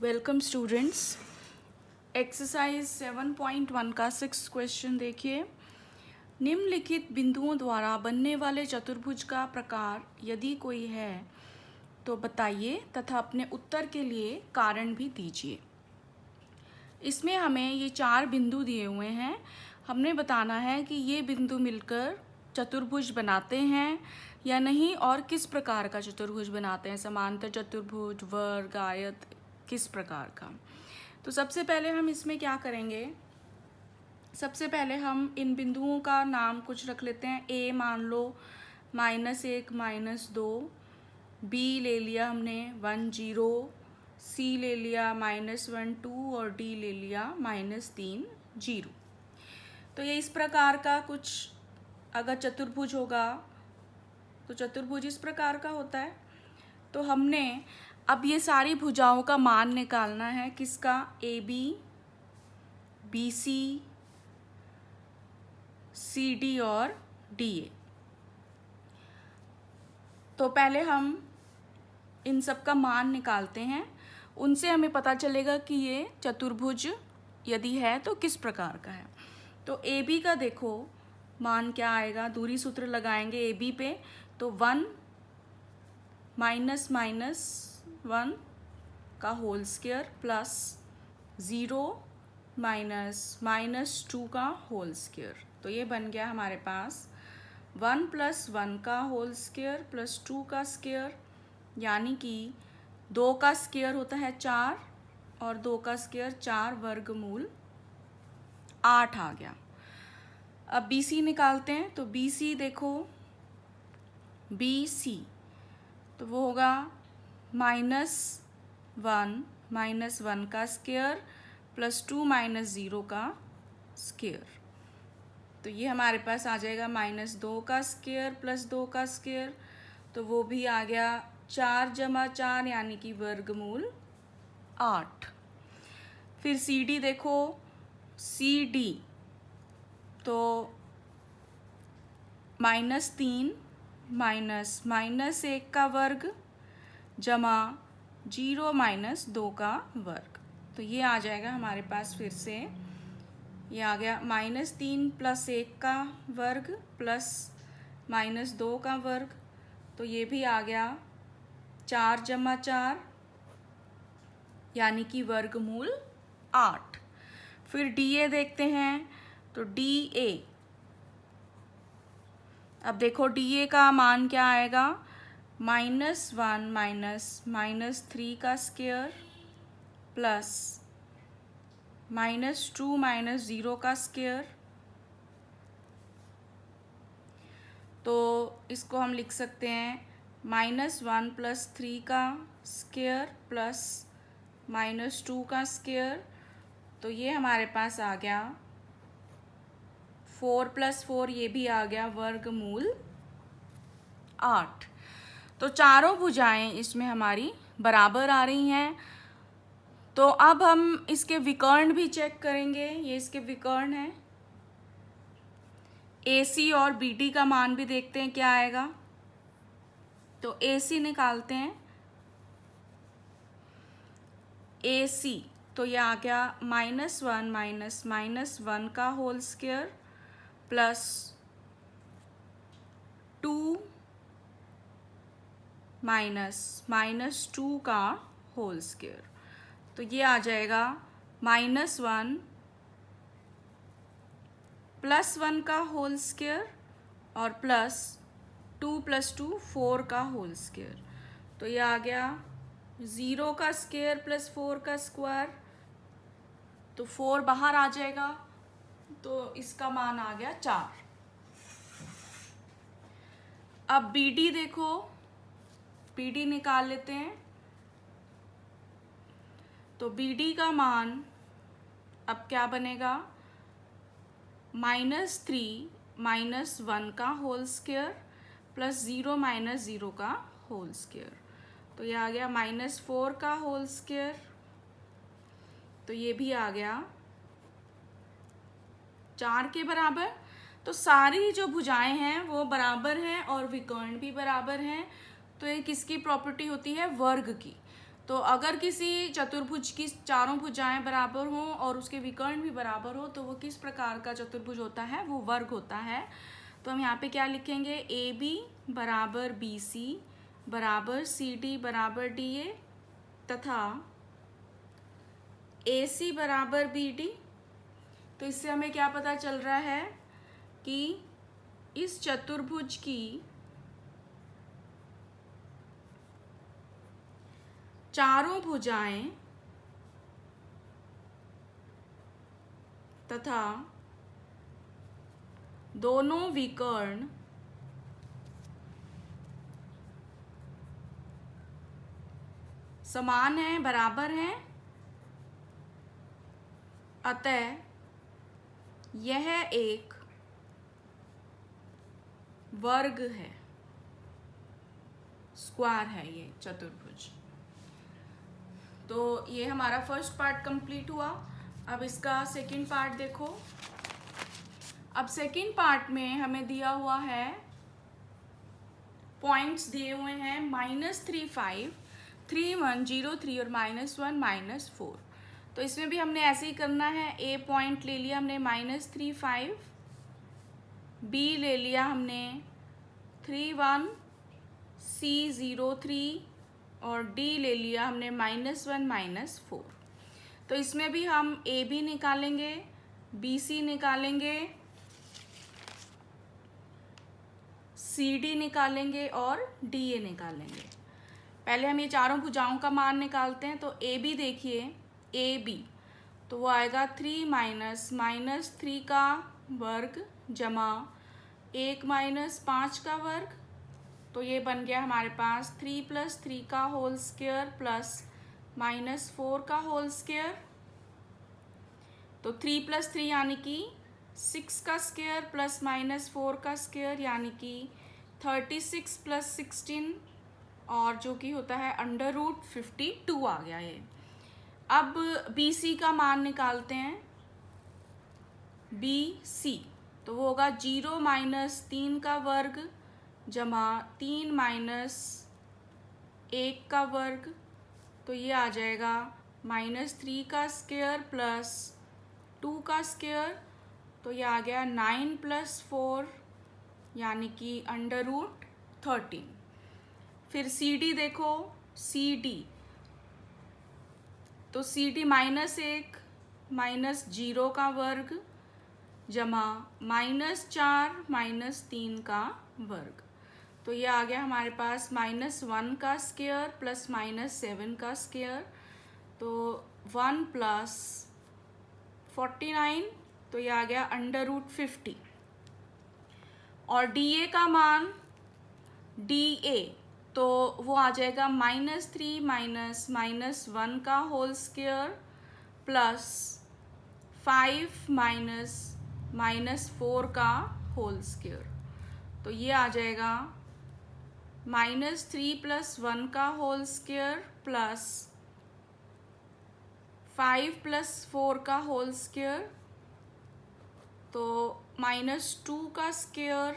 Welcome students. Exercise 7.1 का 6th question देखिए। निम्नलिखित बिंदुओं द्वारा बनने वाले चतुर्भुज का प्रकार यदि कोई है तो बताइए तथा अपने उत्तर के लिए कारण भी दीजिए। इसमें हमें ये 4 बिंदु दिए हुए हैं। हमने बताना है कि ये बिंदु मिलकर चतुर्भुज बनाते हैं या नहीं और किस प्रकार का चतुर्भुज बनाते हैं, समांतर चतुर्भुज, वर्ग, आयत, किस प्रकार का। तो सबसे पहले हम इसमें क्या करेंगे, सबसे पहले हम इन बिंदुओं का नाम कुछ रख लेते हैं। ए मान लो -1 -2, बी ले लिया हमने 1 0, सी ले लिया -1 2 और डी ले लिया -3 0। तो ये इस प्रकार का कुछ अगर चतुर्भुज होगा तो चतुर्भुज इस प्रकार का होता है। तो हमने अब ये सारी भुजाओं का मान निकालना है, किसका, A B, B C, C D और डी ए। तो पहले हम इन सब का मान निकालते हैं, उनसे हमें पता चलेगा कि ये चतुर्भुज यदि है तो किस प्रकार का है। तो ए बी का देखो मान क्या आएगा, दूरी सूत्र लगाएंगे ए बी पे। तो 1 -1 का होल स्क्वायर प्लस 0 -2 का होल स्क्वायर। तो ये बन गया हमारे पास 1 + 1 का होल स्क्वायर प्लस 2 का स्क्वायर, यानी कि 2 का स्क्वायर होता है 4 और 2 का स्क्वायर 4 वर्गमूल 8 आ गया। अब बी सी निकालते हैं। तो बी सी देखो, बी सी तो वो होगा -1 का स्क्वायर प्लस 2 -0 का स्क्वायर। तो ये हमारे पास आ जाएगा -2 का स्क्वायर प्लस 2 का स्क्वायर। तो वो भी आ गया 4 + 4 यानी कि वर्गमूल 8। फिर सी डी देखो, सी डी तो -3 -1 का वर्ग जमा 0 -2 का वर्ग। तो ये आ जाएगा हमारे पास, फिर से ये आ गया -3 + 1 का वर्ग प्लस -2 का वर्ग। तो ये भी आ गया 4 + 4 यानी कि वर्गमूल 8। फिर डी ए देखते हैं। तो डी ए, अब देखो डी ए का मान क्या आएगा, -1 -3 का स्क्वायर प्लस -2 -0 का स्क्वायर। तो इसको हम लिख सकते हैं -1 + 3 का स्क्वायर प्लस -2 का स्क्वायर। तो ये हमारे पास आ गया 4 + 4, ये भी आ गया वर्गमूल 8। तो चारों भुजाएं इसमें हमारी बराबर आ रही हैं। तो अब हम इसके विकर्ण भी चेक करेंगे। ये इसके विकर्ण हैं। AC और BD का मान भी देखते हैं क्या आएगा। तो AC निकालते हैं। AC तो ये आ गया -1 -1 का होल स्क्वायर प्लस 2 -2 का होल स्क्वायर। तो ये आ जाएगा -1 + 1 का होल स्क्वायर और प्लस 2 + 2 4 का होल स्क्वायर। तो ये आ गया 0 का स्क्वायर प्लस 4 का स्क्वायर। तो 4 बाहर आ जाएगा, तो इसका मान आ गया 4। अब BD देखो, BD निकाल लेते हैं। तो BD का मान अब क्या बनेगा, -3 -1 का होल स्क्वायर प्लस 0 -0 का होल स्क्वायर। तो ये आ गया -4 का होल स्क्वायर। तो ये भी आ गया 4 के बराबर। तो सारी जो भुजाएं हैं वो बराबर हैं और विकर्ण भी बराबर हैं। तो ये किसकी प्रॉपर्टी होती है, वर्ग की। तो अगर किसी चतुर्भुज की चारों भुजाएं बराबर हों और उसके विकर्ण भी बराबर हो तो वो किस प्रकार का चतुर्भुज होता है, वो वर्ग होता है। तो हम यहाँ पे क्या लिखेंगे, ए बी बराबर बी सी बराबर सी डी बराबर डी ए तथा ए सी बराबर बी डी। तो इससे हमें क्या पता चल रहा है कि इस चतुर्भुज की चारों भुजाएं तथा दोनों विकर्ण समान हैं, बराबर हैं, अतः यह एक वर्ग है, स्क्वायर है ये चतुर्भुज। तो ये हमारा फर्स्ट पार्ट कंप्लीट हुआ। अब इसका सेकंड पार्ट देखो। अब सेकंड पार्ट में हमें दिया हुआ है, पॉइंट्स दिए हुए हैं -3, 5, 3, 1, 0, 3 और -1, -4। तो इसमें भी हमने ऐसे ही करना है। ए पॉइंट ले लिया हमने -3, 5, बी ले लिया हमने 3, 1, सी 0, 3 और डी ले लिया हमने -1, -4। तो इसमें भी हम ए बी निकालेंगे, बी सी निकालेंगे, सी डी निकालेंगे और डी ए निकालेंगे। पहले हम ये चारों भुजाओं का मान निकालते हैं। तो ए बी देखिए, ए बी तो वो आएगा 3 -3 का वर्ग जमा 1 -5 का वर्ग। तो ये बन गया हमारे पास 3 + 3 का होल स्क्वायर प्लस -4 का होल स्क्वायर। तो 3 + 3 यानी कि 6 का स्क्वायर प्लस -4 का स्क्वायर यानी कि 36 + 16 और जो कि होता है √52 आ गया ये। अब बी सी का मान निकालते हैं। बी सी तो वो होगा 0 - 3 का वर्ग जमा 3 - 1 का वर्ग। तो ये आ जाएगा -3 का स्क्वायर प्लस 2 का स्क्वायर। तो ये आ गया 9 + 4 यानी कि √13। फिर सी डी देखो, सी डी तो सी डी -1 -0 का वर्ग जमा -4 - 3 का वर्ग। तो ये आ गया हमारे पास -1 का स्क्वायर प्लस -7 का स्क्वायर। तो 1 + 49 तो ये आ गया √50। और डी ए का मान, डी ए तो वो आ जाएगा -3 -1 का होल स्क्वायर प्लस 5 -4 का होल स्क्वायर। तो ये आ जाएगा -3 + 1 का होल स्क्वायर प्लस 5 + 4 का होल स्क्वायर। तो -2 का स्क्वायर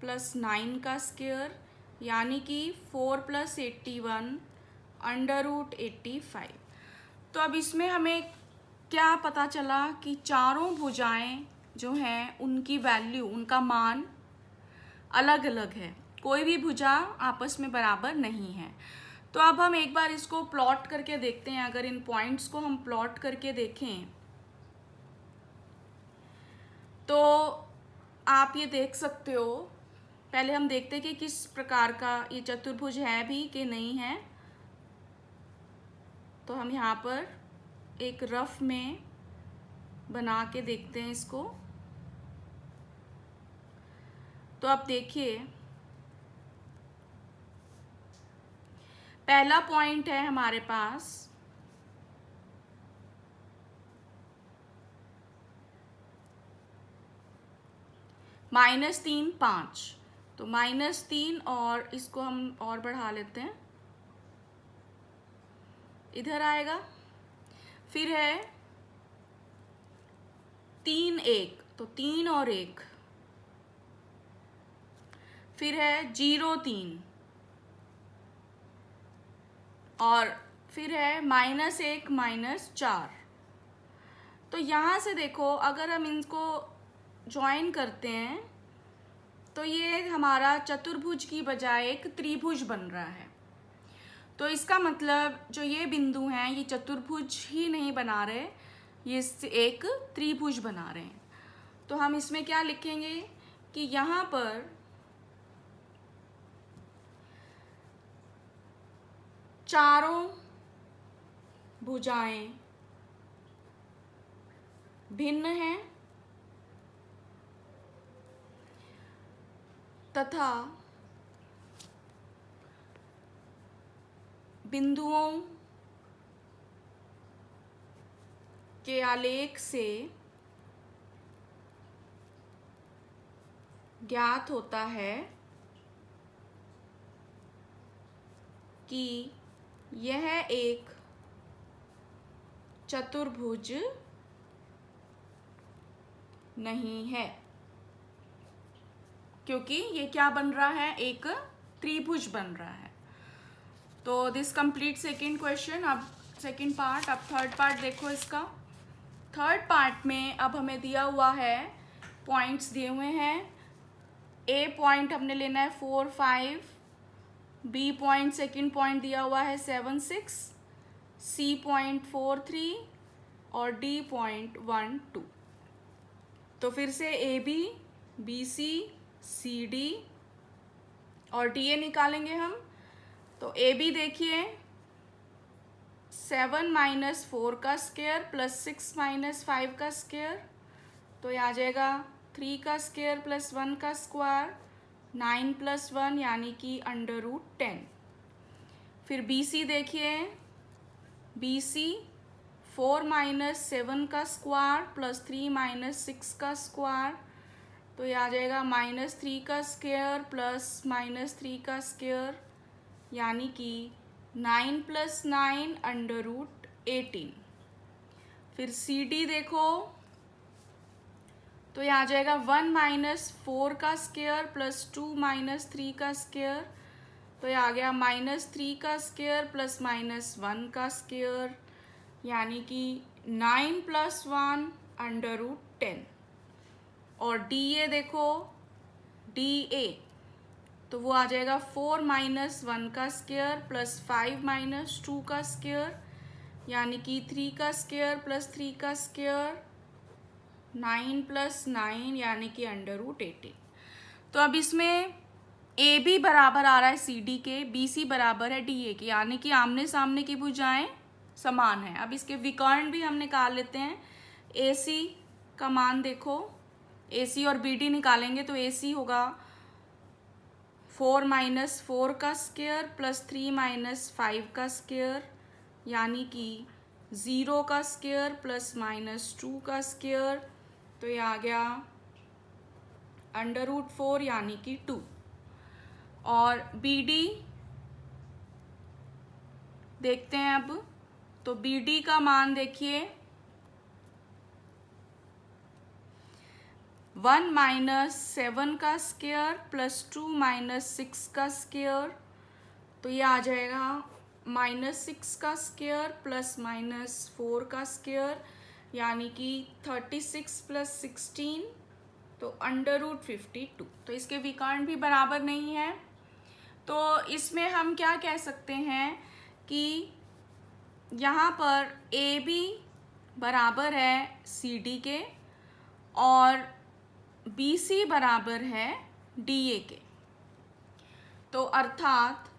प्लस 9 का स्क्वायर यानी कि 4 + 81 √85। तो अब इसमें हमें क्या पता चला कि चारों भुजाएं जो हैं उनकी वैल्यू, उनका मान अलग अलग है, कोई भी भुजा आपस में बराबर नहीं है। तो अब हम एक बार इसको प्लॉट करके देखते हैं। अगर इन पॉइंट्स को हम प्लॉट करके देखें तो आप ये देख सकते हो। पहले हम देखते हैं कि किस प्रकार का ये चतुर्भुज है भी कि नहीं है। तो हम यहाँ पर एक रफ में बना के देखते हैं इसको। तो आप देखिए, पहला पॉइंट है हमारे पास -3, 5। तो -3 और इसको हम और बढ़ा लेते हैं, इधर आएगा। फिर है 3, 1 तो 3 और 1। फिर है 0, 3 और फिर है -1 -4। तो यहाँ से देखो, अगर हम इनको ज्वाइन करते हैं तो ये हमारा चतुर्भुज की बजाय एक त्रिभुज बन रहा है। तो इसका मतलब जो ये बिंदु हैं ये चतुर्भुज ही नहीं बना रहे, ये एक त्रिभुज बना रहे हैं। तो हम इसमें क्या लिखेंगे कि यहाँ पर चारों भुजाएं भिन्न हैं तथा बिंदुओं के आलेख से ज्ञात होता है कि यह एक चतुर्भुज नहीं है, क्योंकि ये क्या बन रहा है, एक त्रिभुज बन रहा है। तो दिस कंप्लीट सेकेंड क्वेश्चन। अब सेकेंड पार्ट, अब थर्ड पार्ट देखो इसका। थर्ड पार्ट में अब हमें दिया हुआ है, पॉइंट्स दिए हुए हैं। ए पॉइंट हमने लेना है 4, 5, बी पॉइंट सेकेंड पॉइंट दिया हुआ है 7, 6, सी पॉइंट 4, 3 और डी पॉइंट 1, 2। तो फिर से A B, B C, C D और डी ए निकालेंगे हम। तो ए बी देखिए, 7 - 4 का स्क्वायर प्लस 6 - 5 का स्क्वायर, तो ये आ जाएगा 3 का स्क्वायर प्लस 1 का स्क्वायर, 9 + 1 यानी कि √10। फिर बी सी देखिए, बी सी 4 - 7 का स्क्वायर प्लस 3 - 6 का स्क्वायर, तो ये आ जाएगा -3 का स्क्वायर प्लस -3 का स्क्वायर यानी कि 9 + 9 √18। फिर सी डी देखो, तो ये आ जाएगा 1 - 4 का स्क्वायर प्लस 2 - 3 का स्क्वायर, तो ये आ गया -3 का स्क्वायर प्लस -1 का स्क्वायर यानी कि 9 + 1 √10। और डी ए देखो, डी ए तो वो आ जाएगा 4 - 1 का स्क्वायर प्लस 5 - 2 का स्क्वायर यानी कि 3 का स्क्वायर प्लस 3 का स्क्वायर, 9 + 9 यानी कि √18। तो अब इसमें ए बी बराबर आ रहा है सी डी के, बी सी बराबर है डी ए के, यानी कि आमने सामने की भुजाएं समान है। अब इसके विकर्ण भी हम निकाल लेते हैं। ए सी का मान देखो, ए सी और बी डी निकालेंगे तो ए सी होगा 4 - 4 का स्क्वायर प्लस 3 - 5 का स्क्वायर यानी कि 0 का स्क्वायर प्लस -2 का स्क्वायर, तो ये आ गया √4 यानी कि 2। और बी डी देखते हैं अब, तो बी डी का मान देखिए 1 - 7 का स्क्वायर प्लस 2 - 6 का स्क्वायर, तो ये आ जाएगा -6 का स्क्वायर प्लस -4 का स्क्वायर यानी कि 36 + 16, तो √52। तो इसके विकर्ण भी बराबर नहीं है। तो इसमें हम क्या कह सकते हैं कि यहाँ पर ए बी बराबर है सी डी के और बी सी बराबर है डी ए के। तो अर्थात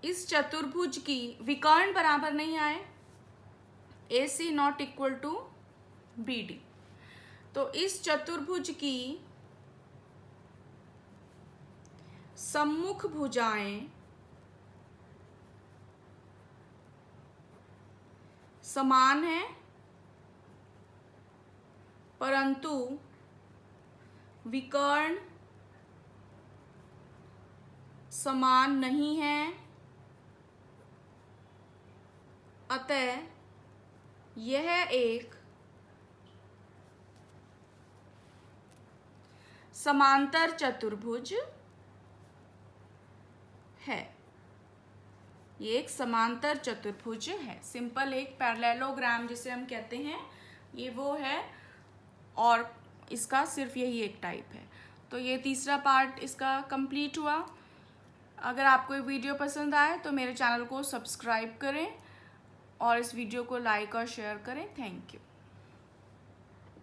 इस चतुर्भुज की विकर्ण बराबर नहीं आए, A C not equal to B D. तो इस चतुर्भुज की सम्मुख भुजाएं समान है परंतु विकर्ण समान नहीं है, अतः यह एक समांतर चतुर्भुज है। ये एक समांतर चतुर्भुज है। सिंपल एक पैरेललोग्राम जिसे हम कहते हैं, ये वो है, और इसका सिर्फ यही एक टाइप है। तो ये तीसरा पार्ट इसका कंप्लीट हुआ। अगर आपको ये वीडियो पसंद आए तो मेरे चैनल को सब्सक्राइब करें और इस वीडियो को लाइक और शेयर करें। Thank you.